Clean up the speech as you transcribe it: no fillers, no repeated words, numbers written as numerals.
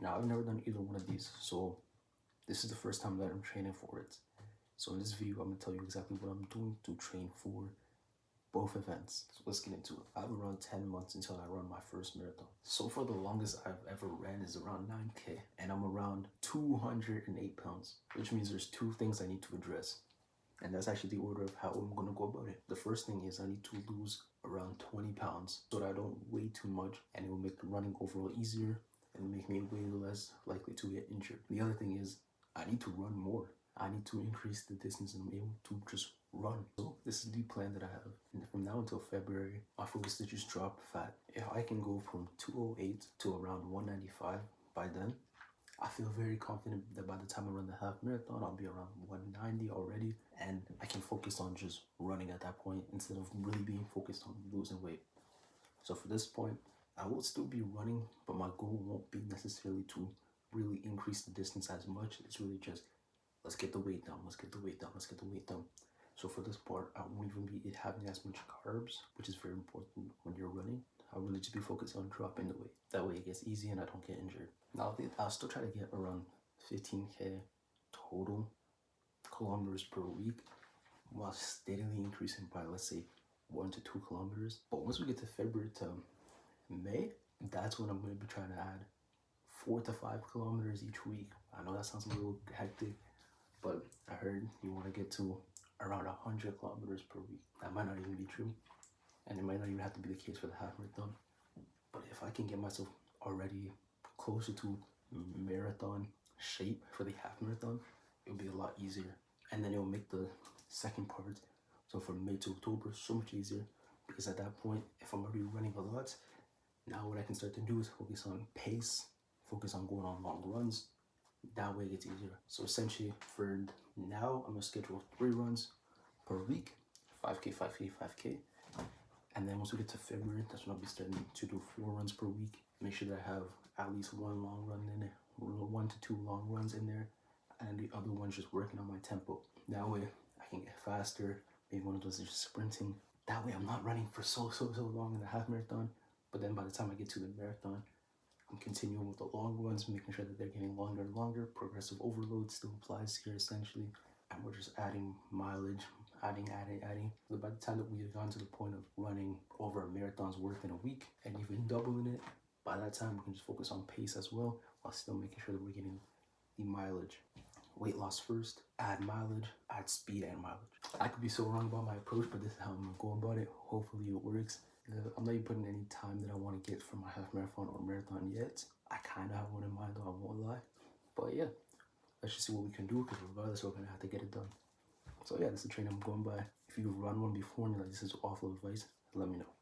Now, I've never done either one of these, so this is the first time that I'm training for it. So in this video, I'm gonna tell you exactly what I'm doing to train for both events. So let's get into it. I have around 10 months until I run my first marathon. So far, the longest I've ever ran is around 9K, and I'm around 208 pounds, which means there's two things I need to address. And that's actually the order of how I'm gonna go about it. The first thing is I need to lose around 20 pounds so that I don't weigh too much, and it will make the running overall easier and make me way less likely to get injured. The other thing is I need to run more. I need to increase the distance and be able to just run. So this is the plan that I have. And from now until February, my focus is to just drop fat. If I can go from 208 to around 195 by then, I feel very confident that by the time I run the half marathon, I'll be around 190 already, and I can focus on just running at that point instead of really being focused on losing weight. So for this point, I will still be running, but my goal won't be necessarily to really increase the distance as much. It's really just, let's get the weight down, let's get the weight down, let's get the weight down. So for this part, I won't even be having as much carbs, which is very important when you're running. I'll really just be focused on dropping the weight. That way it gets easy and I don't get injured. Now, I'll still try to get around 15K total kilometers per week while steadily increasing by, let's say, 1 to 2 kilometers. But once we get to February to May, that's when I'm going to be trying to add 4 to 5 kilometers each week. I know that sounds a little hectic, but I heard you want to get to around 100 kilometers per week. That might not even be true, and it might not even have to be the case for the half marathon. But if I can get myself already closer to marathon shape for the half marathon, it'll be a lot easier. And then it'll make the second part, so from May to October, so much easier, because at that point, if I'm already running a lot, now what I can start to do is focus on pace, focus on going on long runs. That way it gets easier. So essentially for now, I'm gonna schedule 3 runs per week, 5K, 5K, 5K. And then once we get to February, that's when I'll be starting to do 4 runs per week. Make sure that I have at least 1 long run in there, 1 to 2 long runs in there, and the other one's just working on my tempo. That way I can get faster. Maybe one of those is just sprinting. That way I'm not running for so long in the half marathon. But then by the time I get to the marathon, I'm continuing with the long runs, making sure that they're getting longer and longer. Progressive overload still applies here essentially. And we're just adding mileage, adding. But by the time that we've gone to the point of running over a marathon's worth in a week and even doubling it, by that time we can just focus on pace as well, while still making sure that we're getting the mileage. Weight loss first, add mileage, add speed and mileage. I could be so wrong about my approach, but this is how I'm gonna go about it. Hopefully it works. I'm not even putting any time that I want to get for my half marathon or marathon yet. I kind of have one in mind, though, I won't lie. But yeah, let's just see what we can do, because regardless, we're going to have to get it done. So yeah, this is the training I'm going by. If you've run one before and you're like, this is awful advice, let me know.